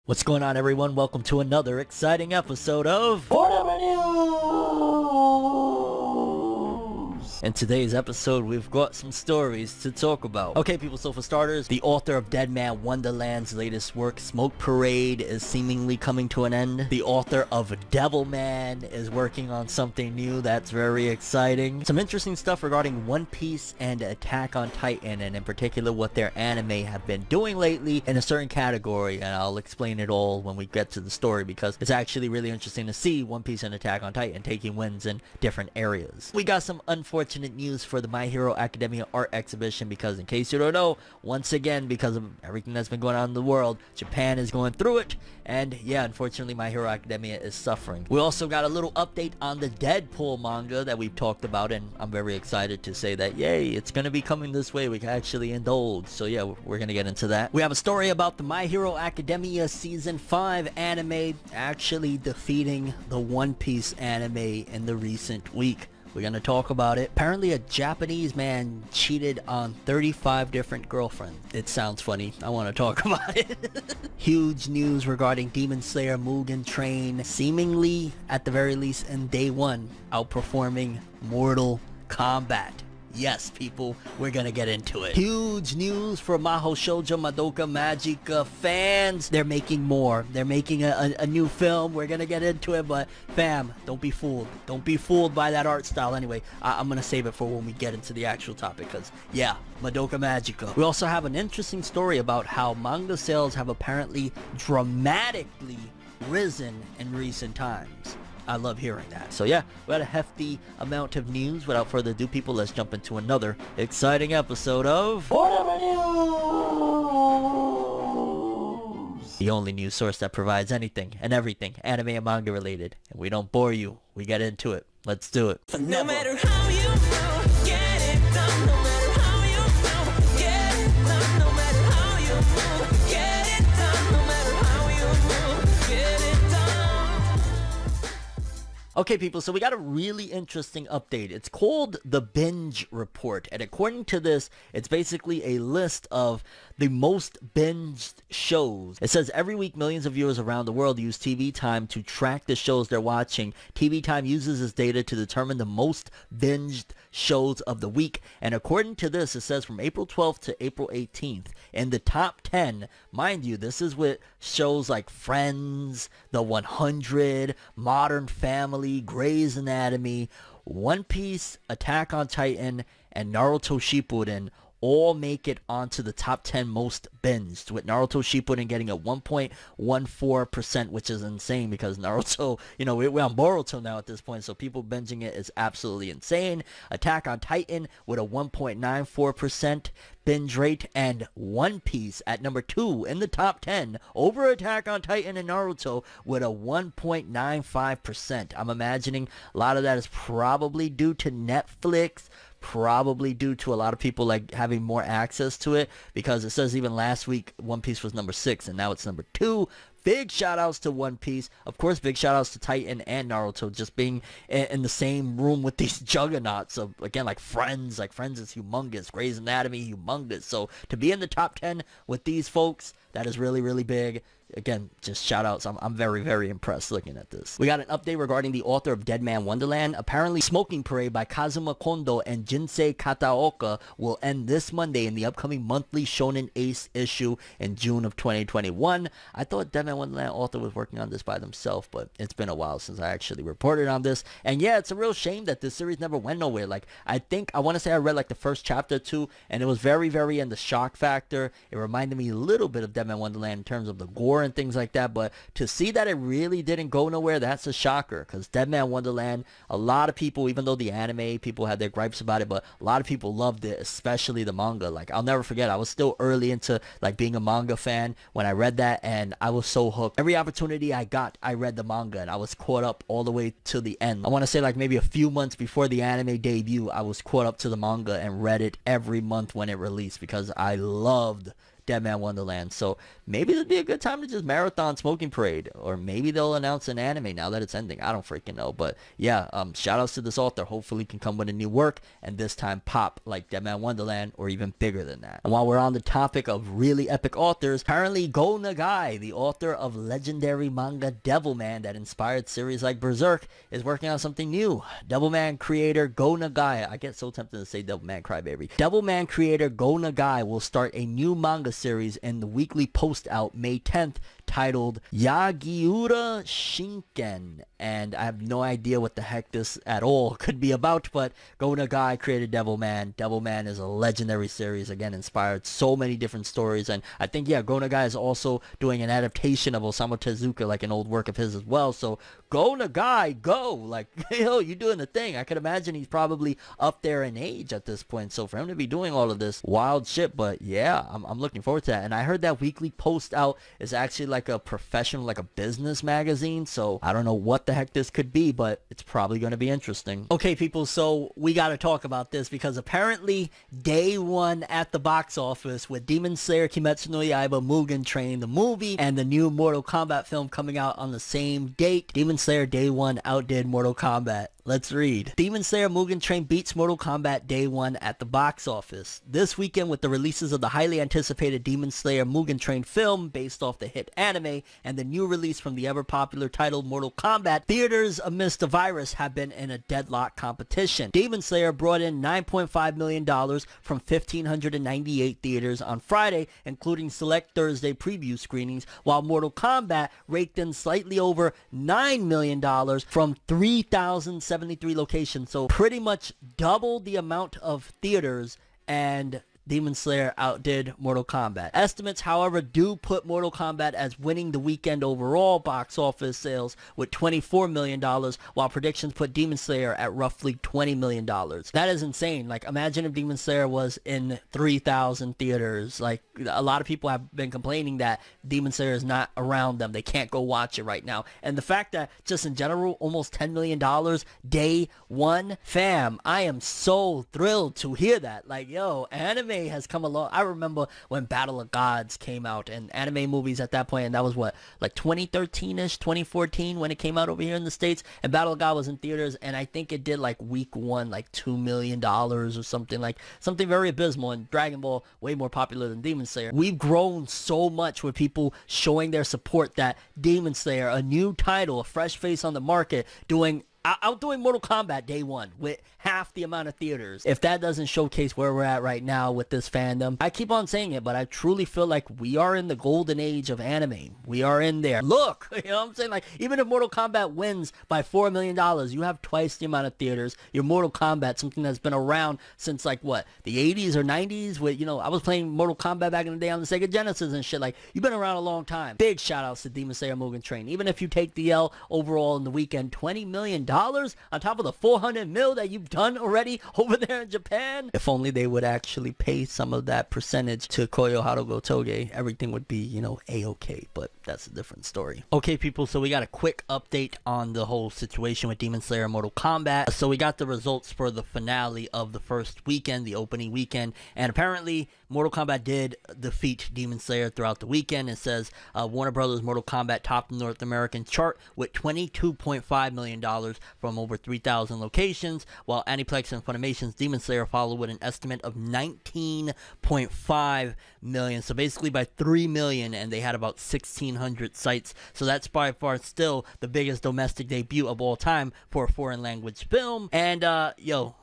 What's going on, everyone? Welcome to another exciting episode of In today's episode, we've got some stories to talk about. Okay, people, so for starters, the author of Deadman Wonderland's latest work, Smoke Parade, is seemingly coming to an end. The author of Devilman is working on something new that's very exciting. Some interesting stuff regarding One Piece and Attack on Titan, and in particular what their anime have been doing lately in a certain category, and I'll explain it all when we get to the story because it's actually really interesting to see One Piece and Attack on Titan taking wins in different areas. We got some unfortunate news for the My Hero Academia art exhibition because, in case you don't know, once again, because of everything that's been going on in the world, Japan is going through it, and yeah, unfortunately My Hero Academia is suffering. We also got a little update on the Deadpool manga that we've talked about, and I'm very excited to say that, yay, it's gonna be coming this way. We can actually indulge, so yeah, we're gonna get into that. We have a story about the My Hero Academia Season 5 anime actually defeating the One Piece anime in the recent week. We're gonna talk about it. Apparently a Japanese man cheated on 35 different girlfriends. It sounds funny. I want to talk about it. Huge news regarding Demon Slayer Mugen Train seemingly, at the very least in day one, outperforming Mortal Kombat. Yes, people, we're gonna get into it. Huge news for Mahou Shoujo Madoka Magica fans. They're making more. They're making a new film. We're gonna get into it, but fam, don't be fooled. Don't be fooled by that art style. Anyway, I'm gonna save it for when we get into the actual topic, because yeah, Madoka Magica. We also have an interesting story about how manga sales have apparently dramatically risen in recent times. I love hearing that. So yeah, we had a hefty amount of news. Without further ado, people, let's jump into another exciting episode of the only news source that provides anything and everything anime and manga related. And we don't bore you. We get into it. Let's do it. No matter how you feel, get it done. No matter how you feel, get it done. No matter how you move, get it done. No matter how you move, get it done. Okay, people, so we got a really interesting update. It's called the Binge Report, and according to this, it's basically a list of the most binged shows. It says every week millions of viewers around the world use TV Time to track the shows they're watching. TV Time uses this data to determine the most binged shows of the week, and according to this, it says from April 12th to April 18th, in the top 10, mind you, this is with shows like Friends, The 100, Modern Family, Grey's Anatomy, One Piece, Attack on Titan, and Naruto Shippuden all make it onto the top 10 most binged, with Naruto Shippuden getting a 1.14%, which is insane because Naruto, you know, we're on Boruto now at this point, so people binging it is absolutely insane. Attack on Titan with a 1.94% binge rate, and One Piece at number 2 in the top 10 over Attack on Titan and Naruto with a 1.95%. I'm imagining a lot of that is probably due to Netflix, probably due to a lot of people like having more access to it, because it says even last week One Piece was number 6 and now it's number 2. Big shout outs to One Piece. Of course, big shout outs to Titan and Naruto just being in the same room with these juggernauts of, again, like Friends. Like Friends is humongous. Grey's Anatomy, humongous. So to be in the top 10 with these folks, that is really, really big. Again, just shout outs. I'm very, very impressed looking at this. We got an update regarding the author of Deadman Wonderland. Apparently, Smoking Parade by Kazuma Kondo and Jinsei Kataoka will end this Monday in the upcoming monthly Shonen Ace issue in June of 2021. I thought Deadman Wonderland author was working on this by themselves, but it's been a while since I actually reported on this. And yeah, it's a real shame that this series never went nowhere. Like, I want to say I read like the first chapter or two, and it was very, very in the shock factor. It reminded me a little bit of Deadman Wonderland in terms of the gore and things like that, but to see that it really didn't go nowhere, that's a shocker, because Deadman Wonderland, a lot of people, even though the anime people had their gripes about it, but a lot of people loved it, especially the manga. Like, I'll never forget, I was still early into like being a manga fan when I read that, and I was so hooked. Every opportunity I got, I read the manga, and I was caught up all the way to the end. I want to say like maybe a few months before the anime debut, I was caught up to the manga and read it every month when it released, because I loved Deadman Wonderland. So maybe it'd be a good time to just marathon Smoking Parade, or maybe they'll announce an anime now that it's ending. I don't freaking know. But yeah, shout outs to this author. Hopefully can come with a new work, and this time pop like Deadman Wonderland or even bigger than that. And while we're on the topic of really epic authors, apparently Go Nagai, the author of legendary manga Devilman that inspired series like Berserk, is working on something new. Devilman creator Go Nagai, I get so tempted to say Devilman Crybaby. Devilman creator Go Nagai will start a new manga series in the weekly post out May 10th titled Yagiura Shinken, and I have no idea what the heck this at all could be about, but Go Nagai created Devilman. Devilman is a legendary series, again, inspired so many different stories, and I think, yeah, Go Nagai is also doing an adaptation of Osamu Tezuka, like an old work of his as well, so Go Nagai, go! Like, yo, you doing the thing. I could imagine he's probably up there in age at this point, so for him to be doing all of this wild shit, but yeah, I'm looking forward to that, and I heard that weekly post out is actually like a professional, like a business magazine, so I don't know what the heck this could be, but it's probably going to be interesting. Okay, people, so we got to talk about this because apparently day one at the box office with Demon Slayer Kimetsu no Yaiba Mugen Train, the movie, and the new Mortal Kombat film coming out on the same date, Demon Slayer day one outdid Mortal Kombat. Let's read. Demon Slayer Mugen Train beats Mortal Kombat day one at the box office. This weekend, with the releases of the highly anticipated Demon Slayer Mugen Train film based off the hit anime and the new release from the ever-popular title Mortal Kombat, theaters amidst the virus have been in a deadlock competition. Demon Slayer brought in $9.5 million from 1,598 theaters on Friday, including select Thursday preview screenings, while Mortal Kombat raked in slightly over $9 million from 3,073 locations, so pretty much double the amount of theaters, and Demon Slayer outdid Mortal Kombat. Estimates, however, do put Mortal Kombat as winning the weekend overall box office sales with $24 million, while predictions put Demon Slayer at roughly $20 million. That is insane. Like, imagine if Demon Slayer was in 3,000 theaters. Like, a lot of people have been complaining that Demon Slayer is not around them. They can't go watch it right now. And the fact that, just in general, almost $10 million day one, fam, I am so thrilled to hear that. Like, yo, anime has come along. I remember when Battle of Gods came out, and anime movies at that point, and that was what, like 2013-ish, 2014 when it came out over here in the States, and Battle of God was in theaters, and I think it did like week one like $2 million or something, like something very abysmal, and Dragon Ball way more popular than Demon Slayer. We've grown so much with people showing their support that Demon Slayer, a new title, a fresh face on the market, outdoing Mortal Kombat day one with half the amount of theaters. If that doesn't showcase where we're at right now with this fandom, I keep on saying it, but I truly feel like we are in the golden age of anime. We are in there. Look, you know what I'm saying? Like, even if Mortal Kombat wins by $4 million, you have twice the amount of theaters. Your Mortal Kombat, something that's been around since like what, the 80s or 90s, with, you know, I was playing Mortal Kombat back in the day on the Sega Genesis and shit. Like, you've been around a long time. Big shout outs to Demon Slayer Mugen Train. Even if you take the L overall in the weekend, $20 million on top of the 400 mil that you've done already over there in Japan. If only they would actually pay some of that percentage to Koyo Harugo Toge, everything would be, you know, a-okay, but that's a different story. Okay, people, so we got a quick update on the whole situation with Demon Slayer Mortal Kombat. So we got the results for the finale of the first weekend, the opening weekend, and apparently Mortal Kombat did defeat Demon Slayer throughout the weekend. It says Warner Brothers Mortal Kombat topped the North American chart with $22.5 million from over 3,000 locations, while Aniplex and Funimation's Demon Slayer followed with an estimate of $19.5 million. So basically by $3 million, and they had about 1,600 sites. So that's by far still the biggest domestic debut of all time for a foreign language film. And yo,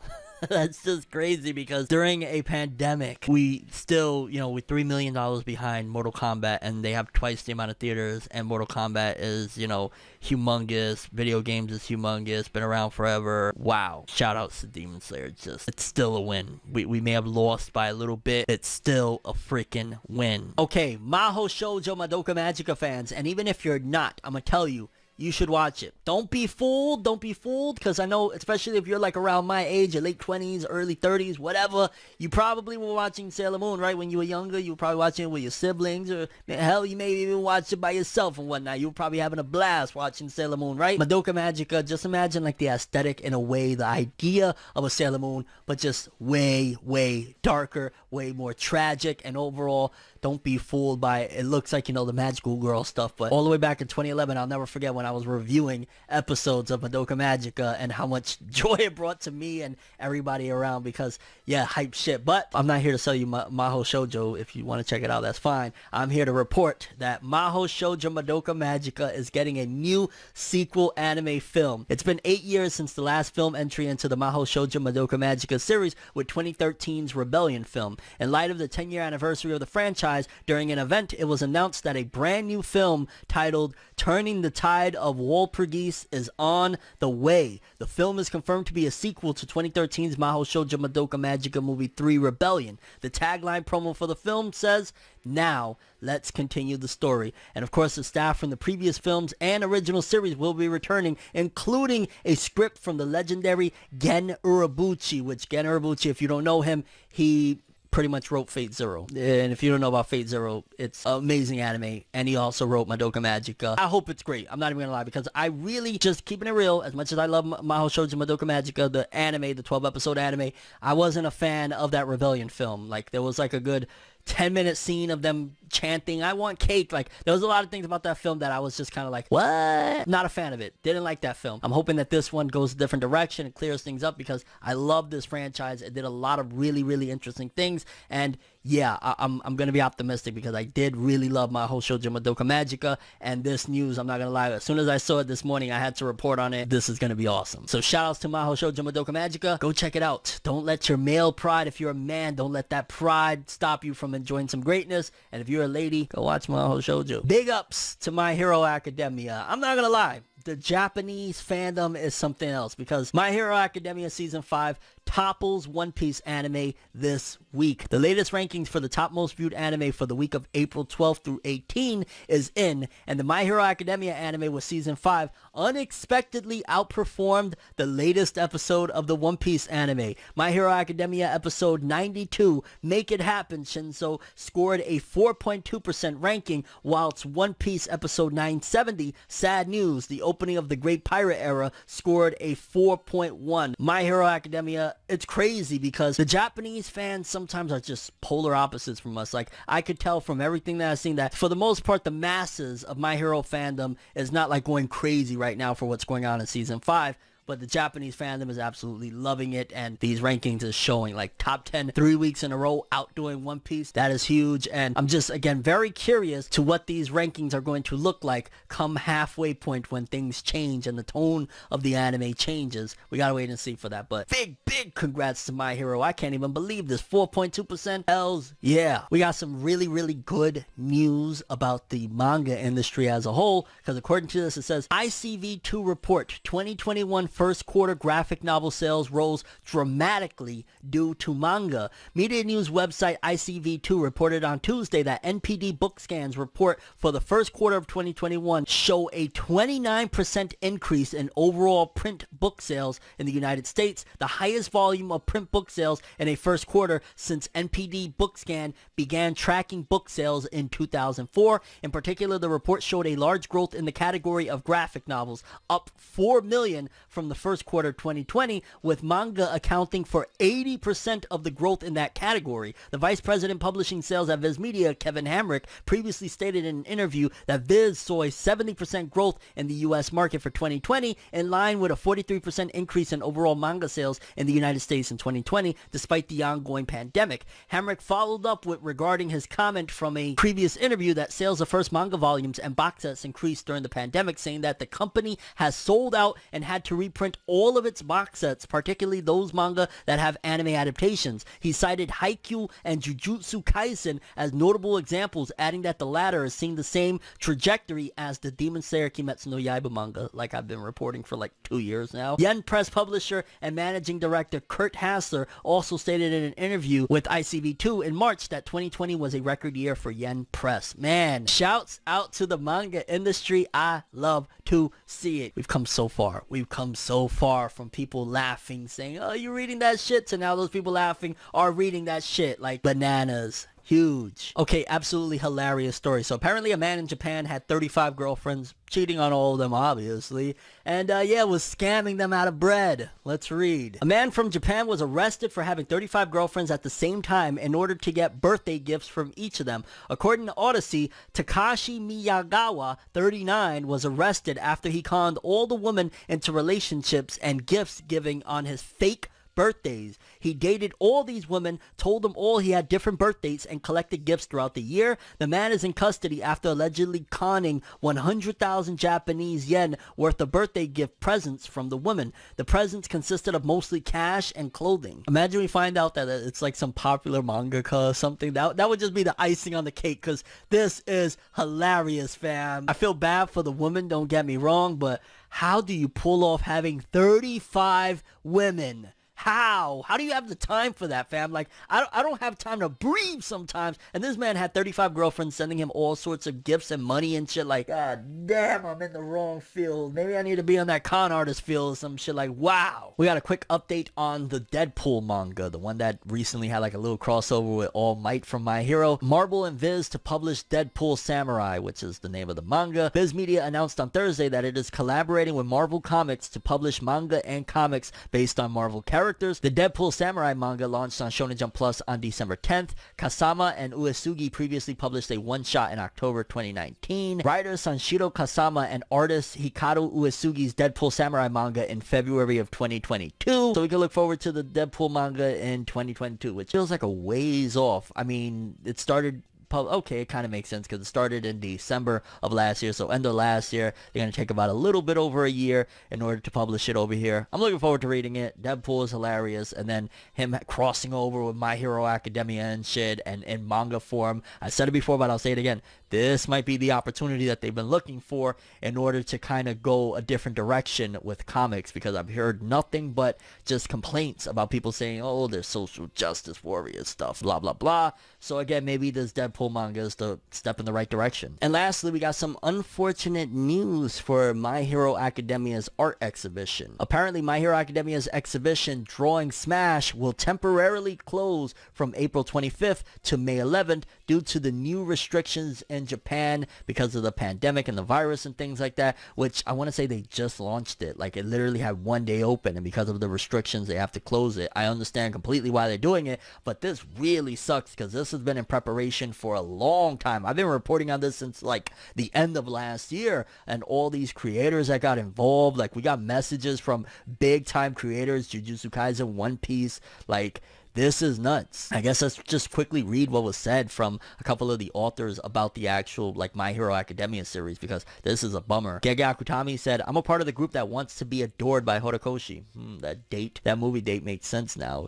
that's just crazy because during a pandemic, we still, you know, we're $3 million behind Mortal Kombat, and they have twice the amount of theaters, and Mortal Kombat is, you know, humongous. Video games is humongous, been around forever. Wow. Shout outs to Demon Slayer. Just, it's still a win. We may have lost by a little bit. It's still a freaking win. Okay, Mahou Shoujo Madoka Magica fans, and even if you're not, I'm gonna tell you, you should watch it. Don't be fooled. Don't be fooled, because I know, especially if you're like around my age, your late 20s, early 30s, whatever, you probably were watching Sailor Moon, right? When you were younger, you were probably watching it with your siblings, or hell, you may even watch it by yourself and whatnot. You were probably having a blast watching Sailor Moon, right? Madoka Magica, just imagine like the aesthetic in a way, the idea of a Sailor Moon, but just way, way darker, way more tragic, and overall, don't be fooled by it. It looks like, you know, the magical girl stuff, but all the way back in 2011, I'll never forget when I was reviewing episodes of Madoka Magica and how much joy it brought to me and everybody around, because, yeah, hype shit. But I'm not here to sell you Maho Shoujo. If you want to check it out, that's fine. I'm here to report that Maho Shoujo Madoka Magica is getting a new sequel anime film. It's been 8 years since the last film entry into the Maho Shoujo Madoka Magica series, with 2013's Rebellion film. In light of the 10-year anniversary of the franchise, during an event, it was announced that a brand new film titled Turning the Tide of Walpurgis is on the way. The film is confirmed to be a sequel to 2013's Maho Shoujo Madoka Magica Movie 3 Rebellion. The tagline promo for the film says, "Now, let's continue the story." And of course, the staff from the previous films and original series will be returning, including a script from the legendary Gen Urobuchi, which Gen Urobuchi, if you don't know him, he pretty much wrote Fate Zero. And if you don't know about Fate Zero, it's amazing anime. And he also wrote Madoka Magica. I hope it's great. I'm not even gonna lie, because I really, just keeping it real, as much as I love Maho Shoujo Madoka Magica, the anime, the 12-episode anime, I wasn't a fan of that Rebellion film. Like, there was like a good 10-minute scene of them chanting, "I want cake." Like, there was a lot of things about that film that I was just kind of like, what? Not a fan of it. Didn't like that film. I'm hoping that this one goes a different direction and clears things up, because I love this franchise. It did a lot of really, really interesting things. And yeah, I'm going to be optimistic, because I did really love Maho Shoujo Madoka Magica. And this news, I'm not going to lie, as soon as I saw it this morning, I had to report on it. This is going to be awesome. So shout outs to Maho Shoujo Madoka Magica. Go check it out. Don't let your male pride, if you're a man, don't let that pride stop you from enjoying some greatness. And if you're a lady, go watch Maho Shoujo. Big ups to My Hero Academia. I'm not going to lie, the Japanese fandom is something else, because My Hero Academia Season 5 topples One Piece anime this week. The latest rankings for the top most viewed anime for the week of April 12th through 18 is in, and the My Hero Academia anime with Season 5 unexpectedly outperformed the latest episode of the One Piece anime. My Hero Academia episode 92, Make It Happen, Shinso, scored a 4.2% ranking, whilst One Piece episode 970, Sad News, the opening of the Great Pirate Era, scored a 4.1. My Hero Academia, it's crazy, because the Japanese fans sometimes are just polar opposites from us. Like, I could tell from everything that I've seen that for the most part, the masses of My Hero fandom is not like going crazy right now for what's going on in Season 5. But the Japanese fandom is absolutely loving it, and these rankings is showing, like, top 10 3 weeks in a row, outdoing One Piece. That is huge, and I'm just, again, very curious to what these rankings are going to look like come halfway point, when things change and the tone of the anime changes. We gotta wait and see for that, but big congrats to My Hero. I can't even believe this. 4.2%. Hells yeah. We got some really, really good news about the manga industry as a whole, because according to this, it says, ICV2 report, 2021 first quarter graphic novel sales rose dramatically due to manga. Media news website ICV2 reported on Tuesday that NPD BookScan's report for the first quarter of 2021 show a 29% increase in overall print book sales in the United States, the highest volume of print book sales in a first quarter since NPD BookScan began tracking book sales in 2004. In particular, the report showed a large growth in the category of graphic novels, up 4 million from the first quarter 2020, with manga accounting for 80% of the growth in that category. The vice president publishing sales at Viz Media, Kevin Hamrick, previously stated in an interview that Viz saw a 70% growth in the US market for 2020, in line with a 43% increase in overall manga sales in the United States in 2020, despite the ongoing pandemic. Hamrick followed up with regarding his comment from a previous interview that sales of first manga volumes and box sets increased during the pandemic, saying that the company has sold out and had to reprint all of its box sets, particularly those manga that have anime adaptations. He cited Haikyuu and Jujutsu Kaisen as notable examples, adding that the latter is seeing the same trajectory as the Demon Slayer Kimetsu no Yaiba manga, like I've been reporting for like 2 years now. Yen Press publisher and managing director Kurt Hassler also stated in an interview with ICV2 in March that 2020 was a record year for Yen Press. Man, shouts out to the manga industry. I love to see it. We've come so far. We've come so far from people laughing, saying, oh, you're reading that shit, to now those people laughing are reading that shit like bananas. Huge. Okay, absolutely hilarious story. So apparently a man in Japan had 35 girlfriends, cheating on all of them obviously, and yeah, was scamming them out of bread. Let's read. A man from Japan was arrested for having 35 girlfriends at the same time in order to get birthday gifts from each of them. According to Odyssey, Takashi Miyagawa, 39, was arrested after he conned all the women into relationships and gifts giving on his fake birthdays. He dated all these women, told them all he had different birth dates, and collected gifts throughout the year. The man is in custody after allegedly conning 100,000 Japanese yen worth of birthday gift presents from the women. The presents consisted of mostly cash and clothing. Imagine we find out that it's like some popular mangaka or something. That would just be the icing on the cake, because this is hilarious, fam. I feel bad for the woman, don't get me wrong, but how do you pull off having 35 women? How do you have the time for that, fam? Like, I don't have time to breathe sometimes. And this man had 35 girlfriends sending him all sorts of gifts and money and shit. Like, God damn, I'm in the wrong field. Maybe I need to be on that con artist field or some shit. Like, wow. We got a quick update on the Deadpool manga, the one that recently had like a little crossover with All Might from My Hero. Marvel and Viz to publish Deadpool Samurai, which is the name of the manga. Viz Media announced on Thursday that it is collaborating with Marvel Comics to publish manga and comics based on Marvel characters. The Deadpool Samurai manga launched on Shonen Jump Plus on December 10th. Kasama and Uesugi previously published a one-shot in October 2019. Writer Sanshiro Kasama and artist Hikaru Uesugi's Deadpool Samurai manga in February of 2022. So we can look forward to the Deadpool manga in 2022, which feels like a ways off. I mean, it started... Okay, it kind of makes sense because it started in December of last year, so end of last year. They're going to take about a little bit over a year in order to publish it over here. I'm looking forward to reading it. Deadpool is hilarious, and then him crossing over with My Hero Academia and shit, and in manga form. I said it before, but I'll say it again. This might be the opportunity that they've been looking for in order to kind of go a different direction with comics, because I've heard nothing but just complaints about people saying, oh, they're social justice warriors stuff, blah, blah, blah. So again, maybe this Deadpool manga is the step in the right direction. And lastly, we got some unfortunate news for My Hero Academia's art exhibition. Apparently, My Hero Academia's exhibition, Drawing Smash, will temporarily close from April 25th to May 11th due to the new restrictions in Japan because of the pandemic and the virus and things like that, which I want to say they just launched it. Like, it literally had one day open, and because of the restrictions, they have to close it. I understand completely why they're doing it, but this really sucks because this has been in preparation for a long time. I've been reporting on this since like the end of last year, and all these creators that got involved, like we got messages from big time creators, Jujutsu Kaisen, One Piece, like this is nuts. I guess let's just quickly read what was said from a couple of the authors about the actual like My Hero Academia series, because this is a bummer. Gege Akutami said, I'm a part of the group that wants to be adored by Horikoshi. That movie date makes sense now.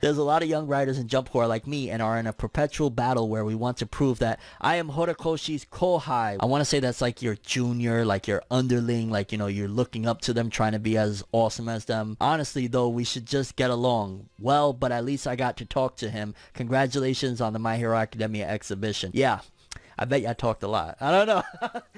There's a lot of young writers in Jump who are like me and are in a perpetual battle where we want to prove that I am Horikoshi's kohai. I want to say that's like your junior, like your underling, like, you know, you're looking up to them, trying to be as awesome as them. Honestly though, we should just get along. Well, but at least I got to talk to him. Congratulations on the My Hero Academia exhibition. Yeah, I bet you I talked a lot. I don't know.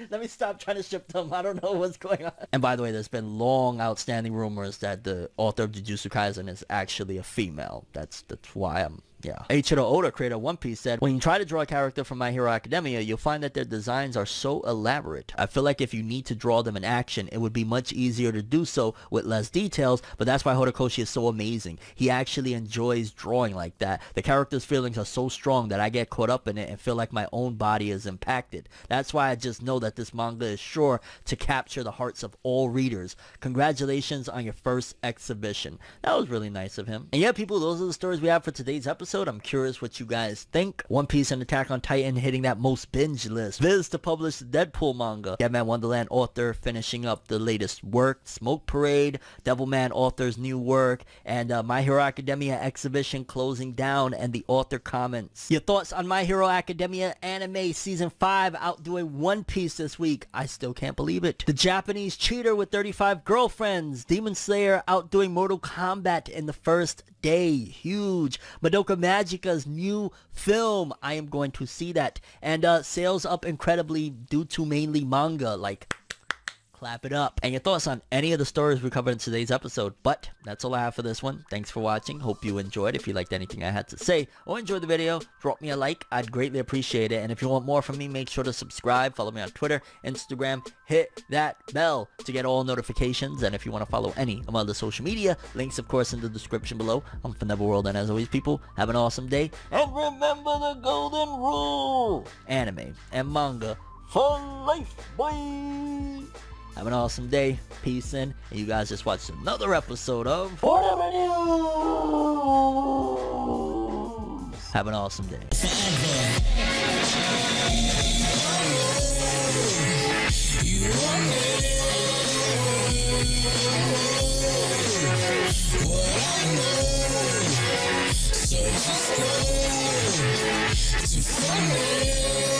Let me stop trying to ship them. I don't know what's going on. And by the way, there's been long outstanding rumors that the author of Jujutsu Kaisen is actually a female. That's why I'm... Yeah. Eiichiro Oda, creator of One Piece, said, when you try to draw a character from My Hero Academia, you'll find that their designs are so elaborate. I feel like if you need to draw them in action, it would be much easier to do so with less details, but that's why Horikoshi is so amazing. He actually enjoys drawing like that. The character's feelings are so strong that I get caught up in it and feel like my own body is impacted. That's why I just know that this manga is sure to capture the hearts of all readers. Congratulations on your first exhibition. That was really nice of him. And yeah, people, those are the stories we have for today's episode. episode. I'm curious what you guys think. One Piece and Attack on Titan hitting that most binge list. Viz to publish the Deadpool manga. Deadman Wonderland author finishing up the latest work. Smoke Parade, Devilman author's new work, and My Hero Academia exhibition closing down, and the author comments. Your thoughts on My Hero Academia anime season 5 outdoing One Piece this week? I still can't believe it. The Japanese cheater with 35 girlfriends. Demon Slayer outdoing Mortal Kombat in the first day. Huge. Madoka Magica's new film. I am going to see that. And sales up incredibly due to mainly manga. Like, clap it up. And your thoughts on any of the stories we covered in today's episode. But that's all I have for this one. Thanks for watching. Hope you enjoyed. If you liked anything I had to say or enjoyed the video, drop me a like. I'd greatly appreciate it. And if you want more from me, make sure to subscribe. Follow me on Twitter, Instagram. Hit that bell to get all notifications. And if you want to follow any of my other social media, links of course in the description below. I'm from Neverworld, and as always, people, have an awesome day. And remember the golden rule. Anime and manga for life, boy. Have an awesome day. Peace in. And you guys just watched another episode of Forever News. Have an awesome day. So just go to find me.